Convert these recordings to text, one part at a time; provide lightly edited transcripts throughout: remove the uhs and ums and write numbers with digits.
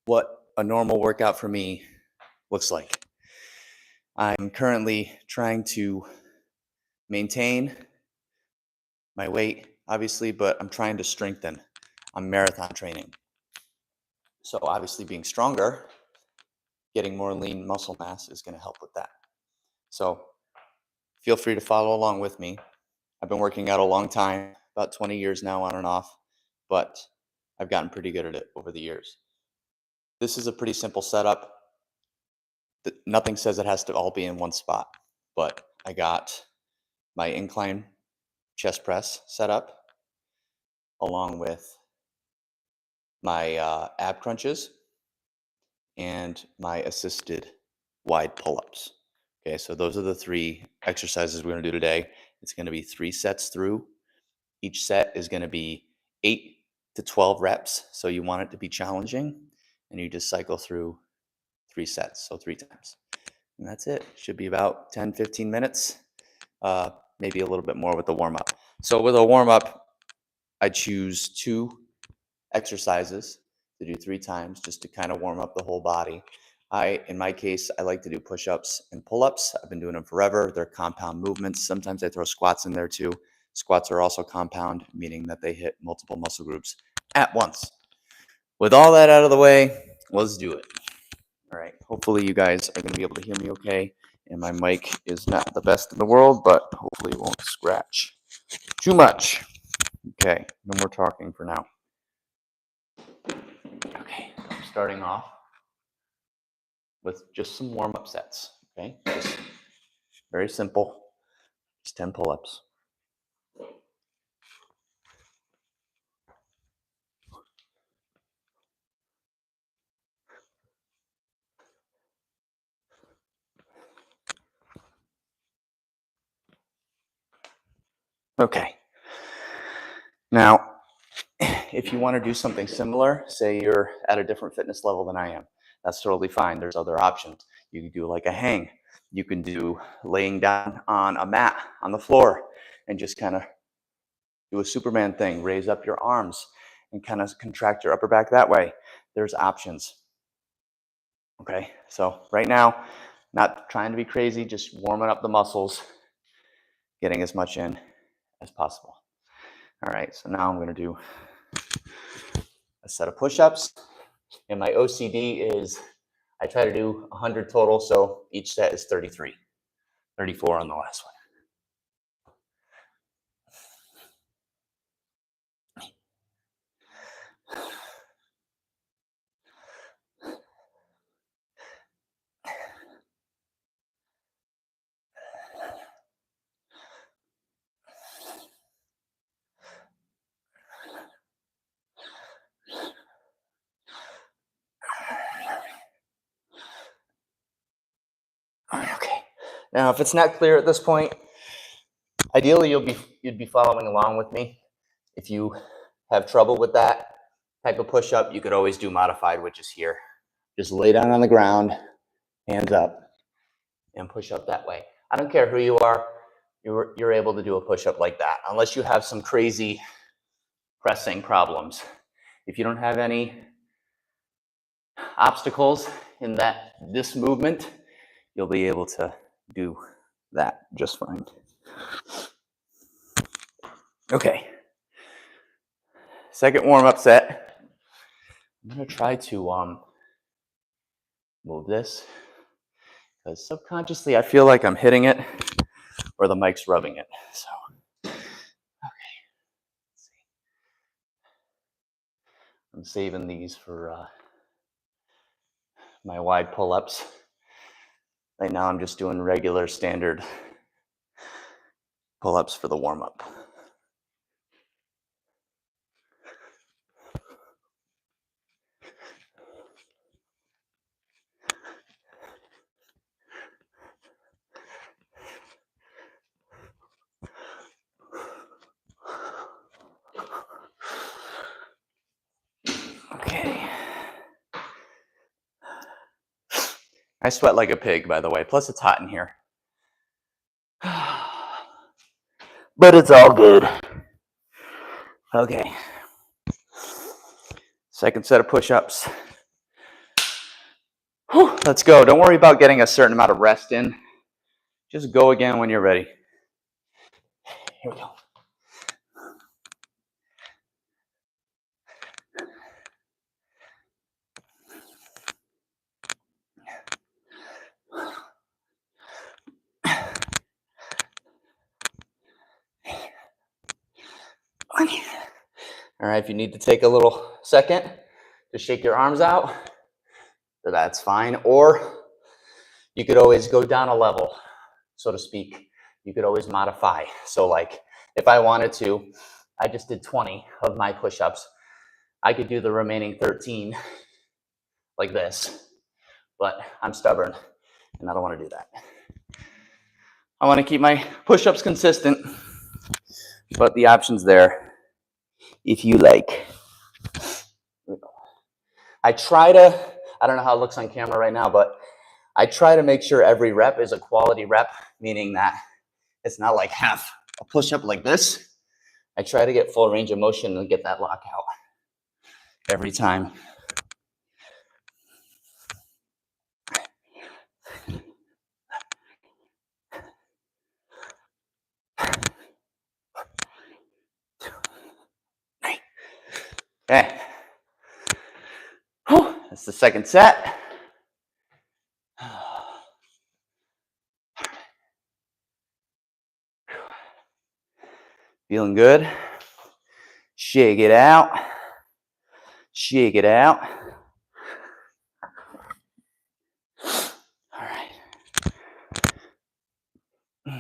what a normal workout for me looks like. I'm currently trying to maintain my weight, obviously, but I'm trying to strengthen. I'm marathon training. So obviously being stronger, getting more lean muscle mass is going to help with that. So feel free to follow along with me. I've been working out a long time, about 20 years now on and off, but I've gotten pretty good at it over the years. This is a pretty simple setup. Nothing says it has to all be in one spot, but I got my incline chest press set up along with my ab crunches and my assisted wide pull-ups. Okay, so those are the 3 exercises we're going to do today. It's going to be 3 sets through. Each set is going to be 8 to 12 reps, so you want it to be challenging, and you just cycle through 3 sets, so 3 times. And that's it. Should be about 10, 15 minutes, maybe a little bit more with the warm-up. So with a warm-up, I choose 2 exercises to do 3 times just to kind of warm up the whole body. In my case, I like to do push-ups and pull-ups. I've been doing them forever. They're compound movements. Sometimes I throw squats in there too. Squats are also compound, meaning that they hit multiple muscle groups at once. With all that out of the way, let's do it. All right, hopefully you guys are going to be able to hear me okay. And my mic is not the best in the world, but hopefully it won't scratch too much. Okay, no more talking for now. Okay, I'm starting off with just some warm-up sets, okay? Just very simple, just 10 pull-ups. Okay. Now, if you want to do something similar, say you're at a different fitness level than I am, that's totally fine. There's other options. You can do like a hang. You can do laying down on a mat on the floor and just kind of do a Superman thing, raise up your arms and kind of contract your upper back that way. There's options. Okay, so right now, not trying to be crazy, just warming up the muscles, getting as much in as possible. All right, so now I'm going to do a set of push-ups. And my OCD is I try to do 100 total, so each set is 33, 34 on the last one. Okay. Now, if it's not clear at this point, ideally you'd be following along with me. If you have trouble with that type of push-up, you could always do modified, which is here. Just lay down on the ground, hands up, and push up that way. I don't care who you are, you're able to do a push-up like that, unless you have some crazy pressing problems. If you don't have any obstacles in this movement, you'll be able to do that just fine. Okay. Second warm-up set. I'm going to try to move this because subconsciously I feel like I'm hitting it or the mic's rubbing it. So, okay. Let's see. I'm saving these for my wide pull-ups. Right now I'm just doing regular standard pull-ups for the warm-up. Okay. I sweat like a pig, by the way. Plus, it's hot in here. But it's all good. Okay. Second set of push-ups. Whew, let's go. Don't worry about getting a certain amount of rest in. Just go again when you're ready. Here we go. All right, if you need to take a little second to shake your arms out, that's fine. Or you could always go down a level, so to speak. You could always modify. So like if I wanted to, I just did 20 of my push-ups. I could do the remaining 13 like this, but I'm stubborn and I don't want to do that. I want to keep my push-ups consistent, but the option's there if you like. I don't know how it looks on camera right now, but I try to make sure every rep is a quality rep, meaning that it's not like half a push-up like this. I try to get full range of motion and get that lockout every time. Okay. Whew, that's the second set. Feeling good? Shake it out. Shake it out. All right. Okay.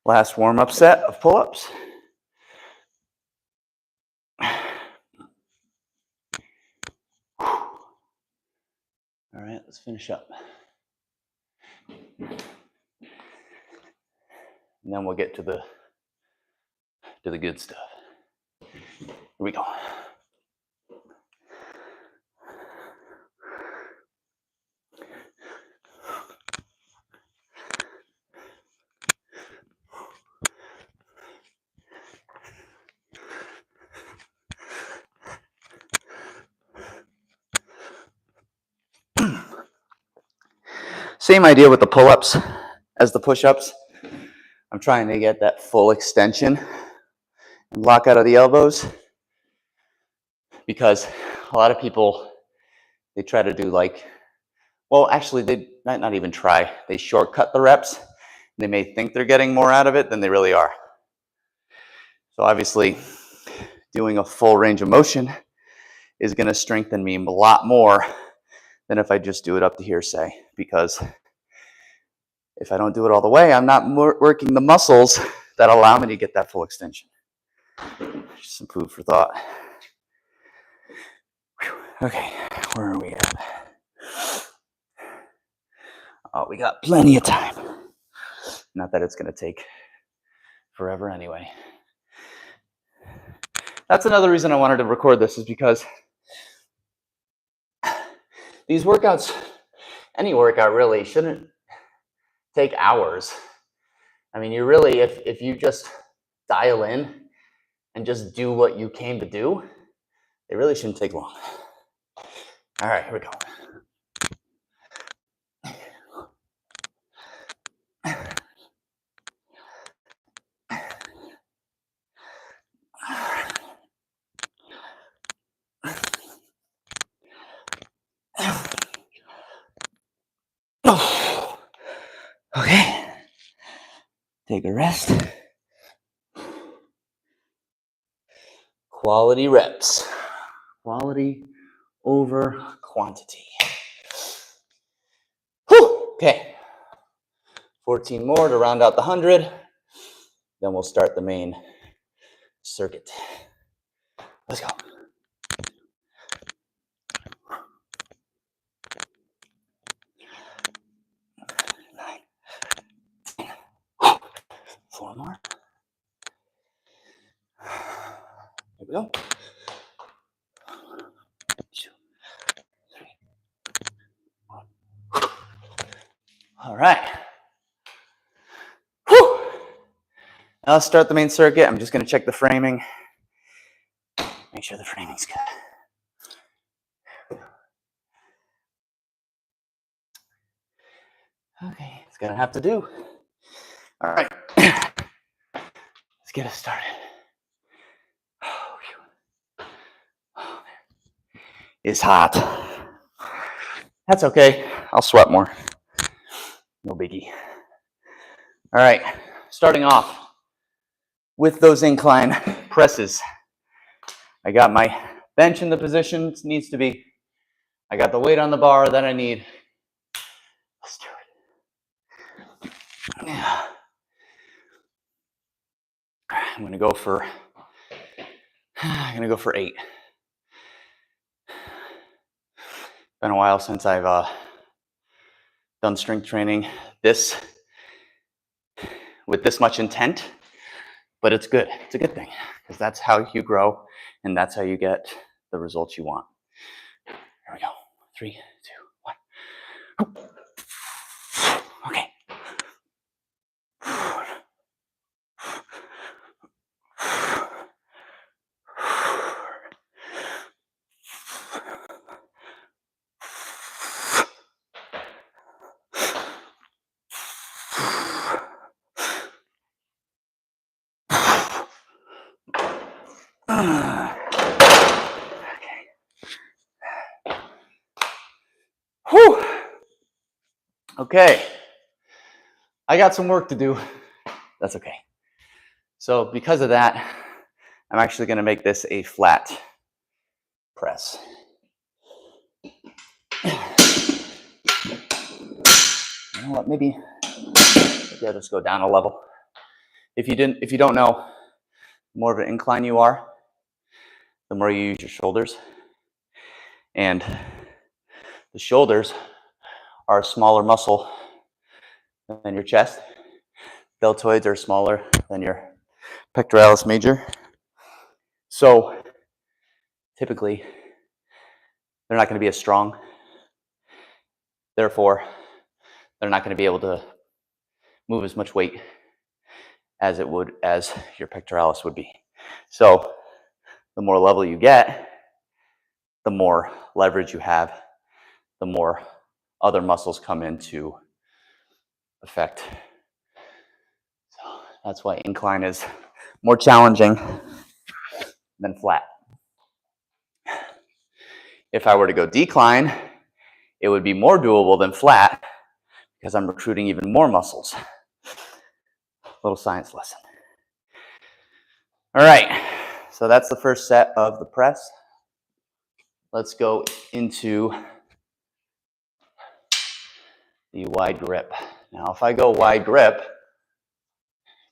Last warm-up set of pull-ups. All right, let's finish up. And then we'll get to the good stuff. Here we go. Same idea with the pull-ups as the push-ups. I'm trying to get that full extension and lock out of the elbows, because a lot of people, they try to do actually they might not even try. They shortcut the reps. They may think they're getting more out of it than they really are. So obviously, doing a full range of motion is going to strengthen me a lot more than if I just do it up to here, say, because if I don't do it all the way, I'm not working the muscles that allow me to get that full extension. Just some food for thought. Okay, where are we at? Oh, we got plenty of time. Not that it's going to take forever anyway. That's another reason I wanted to record this, is because these workouts, any workout really, shouldn't take hours. I mean, you really, if you just dial in and just do what you came to do, it really shouldn't take long. All right, here we go. Okay, take a rest. Quality reps. Quality over quantity. Whew. Okay, 14 more to round out the 100. Then we'll start the main circuit. Let's go. 9, 10. 4 more. Here we go. 2, 3, 1. All right. Whew. Now let's start the main circuit. I'm just going to check the framing Make sure the framing's good. Okay, it's gonna have to do. All right, let's get us started. It's hot. That's okay. I'll sweat more. No biggie. All right, starting off with those incline presses. I got my bench in the position it needs to be. I got the weight on the bar that I need. Let's do it. Yeah. I'm gonna go for 8. Been a while since I've done strength training with this much intent, but it's good. It's a good thing because that's how you grow and that's how you get the results you want. Here we go. 3, 2, 1. Okay. Whew. Okay. I got some work to do. That's okay. So because of that, I'm actually going to make this a flat press. You know what? Maybe I'll just go down a level. If you don't know, the more of an incline you are, the more you use your shoulders. And the shoulders are a smaller muscle than your chest. Deltoids are smaller than your pectoralis major. So typically, they're not going to be as strong. Therefore, they're not going to be able to move as much weight as your pectoralis would be. So the more level you get, the more leverage you have, the more other muscles come into effect. So that's why incline is more challenging than flat. If I were to go decline, it would be more doable than flat because I'm recruiting even more muscles. Little science lesson. All right, so that's the first set of the press. Let's go into the wide grip. Now, if I go wide grip,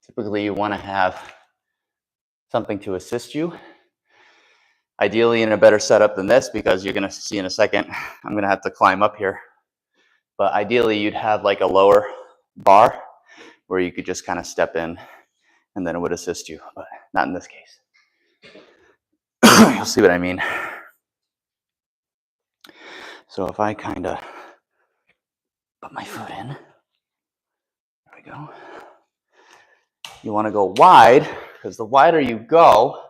typically you want to have something to assist you. Ideally in a better setup than this, because you're going to see in a second, I'm going to have to climb up here. But ideally you'd have like a lower bar where you could just kind of step in and then it would assist you, but not in this case. You'll see what I mean. So if I kind of put my foot in, there we go. You want to go wide, because the wider you go,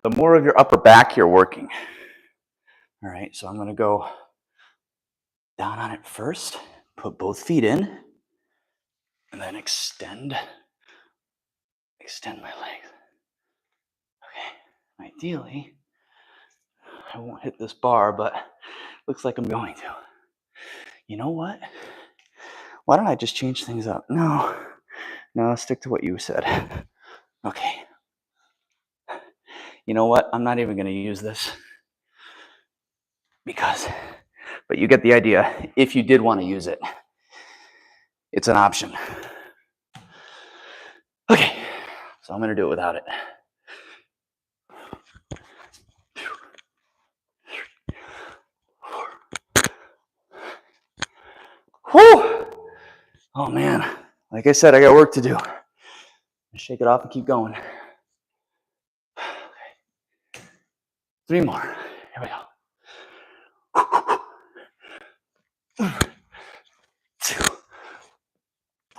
the more of your upper back you're working. All right, so I'm going to go down on it first, put both feet in, and then extend my legs. Okay, ideally, I won't hit this bar, but looks like I'm going to. You know what? Why don't I just change things up? No, stick to what you said. Okay. You know what? I'm not even going to use this but you get the idea. If you did want to use it, it's an option. Okay, so I'm going to do it without it. Whew! Oh man, like I said, I got work to do. Shake it off and keep going. Okay. 3 more. Here we go. 2,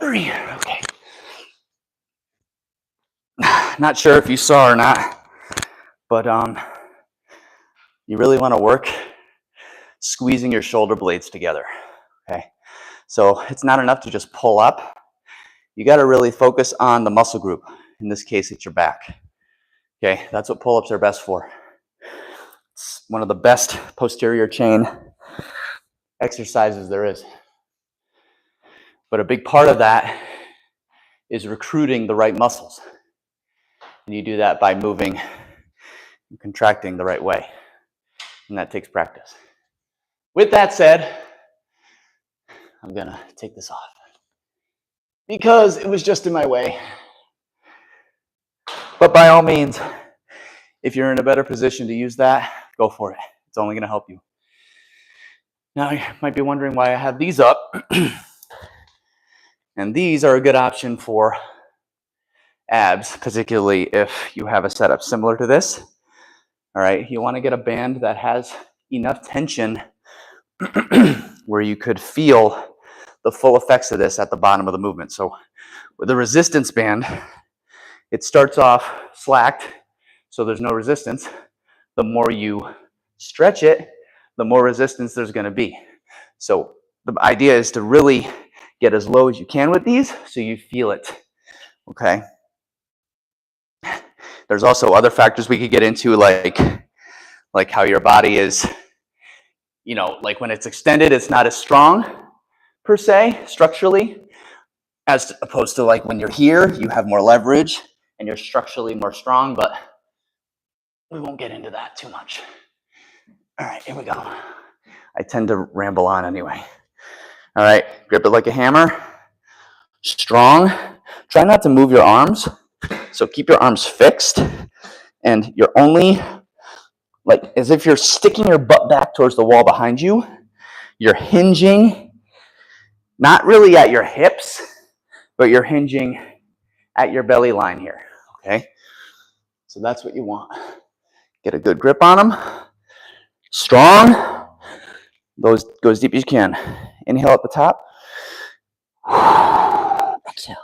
3. Okay. Not sure if you saw or not, But you really want to work squeezing your shoulder blades together, okay? So it's not enough to just pull up. You got to really focus on the muscle group. In this case, it's your back, okay? That's what pull-ups are best for. It's one of the best posterior chain exercises there is. But a big part of that is recruiting the right muscles. And you do that by moving and contracting the right way. And that takes practice. With that said, I'm gonna take this off because it was just in my way. But by all means, if you're in a better position to use that, go for it. It's only gonna help you. Now you might be wondering why I have these up. And these are a good option for abs, particularly if you have a setup similar to this. All right, you wanna get a band that has enough tension where you could feel the full effects of this at the bottom of the movement. So with a resistance band, it starts off slacked, so there's no resistance. The more you stretch it, the more resistance there's gonna be. So the idea is to really get as low as you can with these so you feel it, okay? There's also other factors we could get into, like how your body is, you know, like when it's extended, it's not as strong per se, structurally, as opposed to like when you're here, you have more leverage and you're structurally more strong, but we won't get into that too much. All right, here we go. I tend to ramble on anyway. All right, grip it like a hammer. Strong. Try not to move your arms. So keep your arms fixed and you're only like as if you're sticking your butt back towards the wall behind you. You're hinging, not really at your hips, but you're hinging at your belly line here, okay? So that's what you want. Get a good grip on them. Strong. Go as deep as you can. Inhale at the top. Exhale.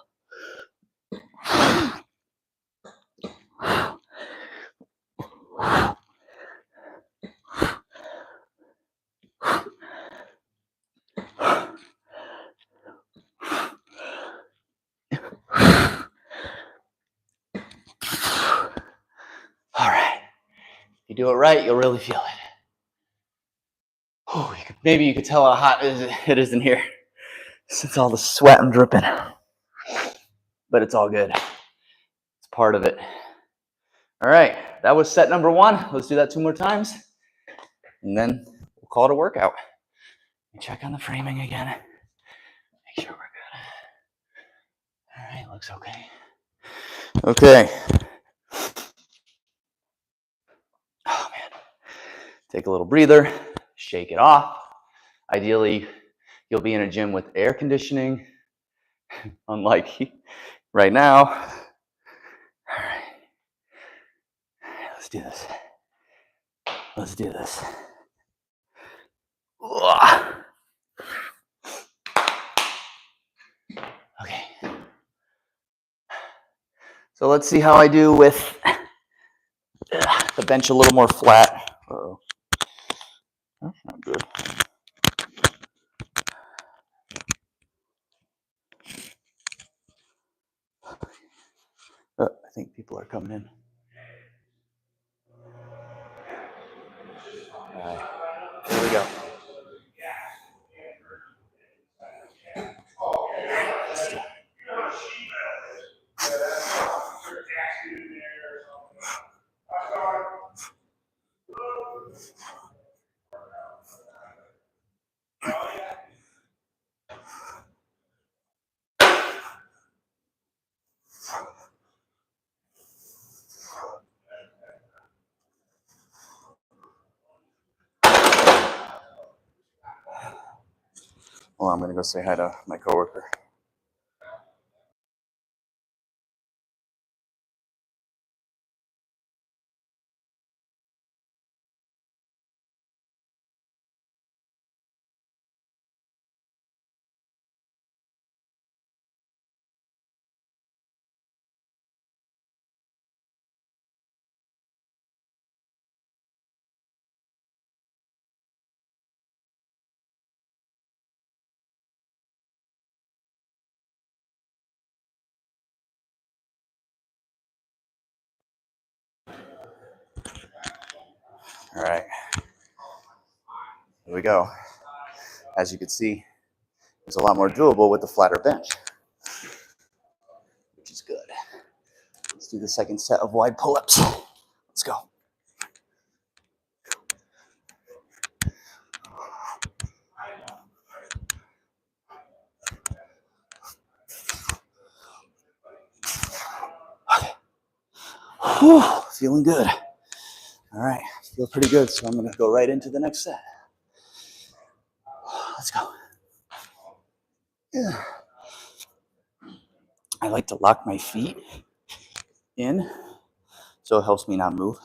All right. If you do it right, you'll really feel it. Oh, maybe you could tell how hot it is in here since all the sweat I'm dripping. But it's all good. It's part of it. All right, that was set number 1. Let's do that 2 more times. And then we'll call it a workout. Check on the framing again. Make sure we're good. All right, looks okay. Okay. Oh, man. Take a little breather, shake it off. Ideally, you'll be in a gym with air conditioning, unlike right now. All right. Let's do this. Let's do this. Okay. So let's see how I do with the bench a little more flat. Uh-oh. That's not good. I think people are coming in. All right. Here we go. Well, I'm going to go say hi to my coworker. All right, here we go. As you can see, it's a lot more doable with the flatter bench, which is good. Let's do the second set of wide pull-ups. Let's go. Whew, feeling good. All right, feel pretty good, so I'm gonna go right into the next set. Let's go. Yeah. I like to lock my feet in, so it helps me not move.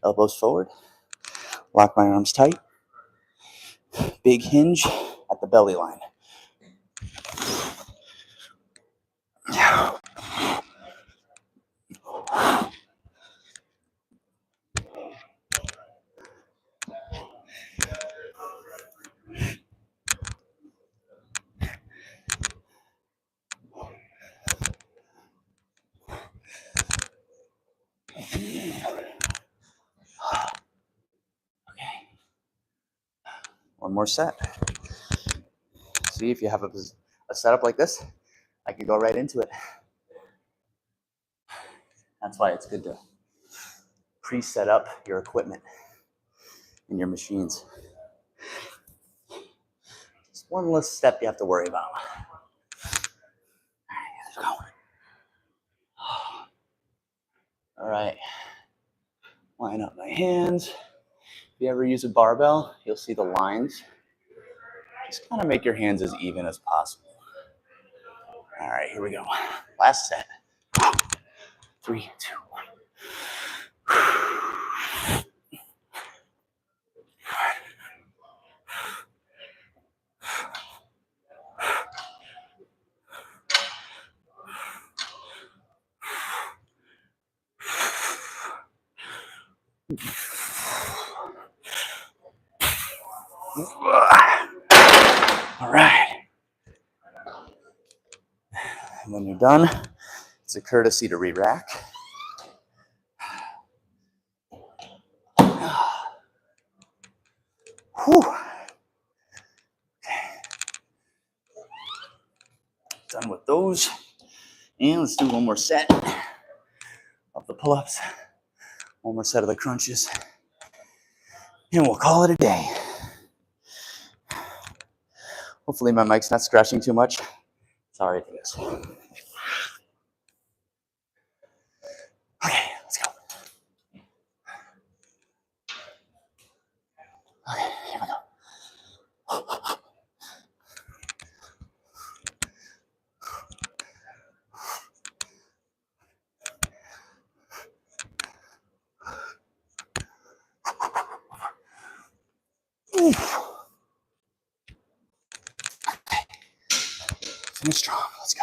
Elbows forward, lock my arms tight, big hinge at the belly line. One more set. See, if you have a setup like this, I can go right into it. That's why it's good to pre-set up your equipment and your machines. Just one less step you have to worry about. All right, let's go. All right, line up my hands. If you ever use a barbell, you'll see the lines. Just kind of make your hands as even as possible. All right, here we go. Last set. 3, 2, 1. All right. And when you're done, it's a courtesy to re-rack. Whew. Done with those. And let's do one more set of the pull-ups. One more set of the crunches. And we'll call it a day. Hopefully my mic's not scratching too much. Sorry if it is. Okay, let's go. Okay, here we go. Finish strong. Let's go.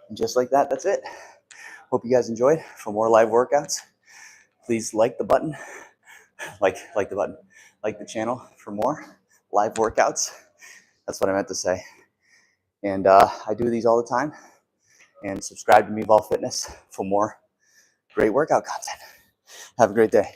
And just like that, that's it. Hope you guys enjoyed. For more live workouts, please like the button. Like the button. Like the channel for more live workouts. That's what I meant to say. And I do these all the time. And subscribe to Meatball Fitness for more great workout content. Have a great day.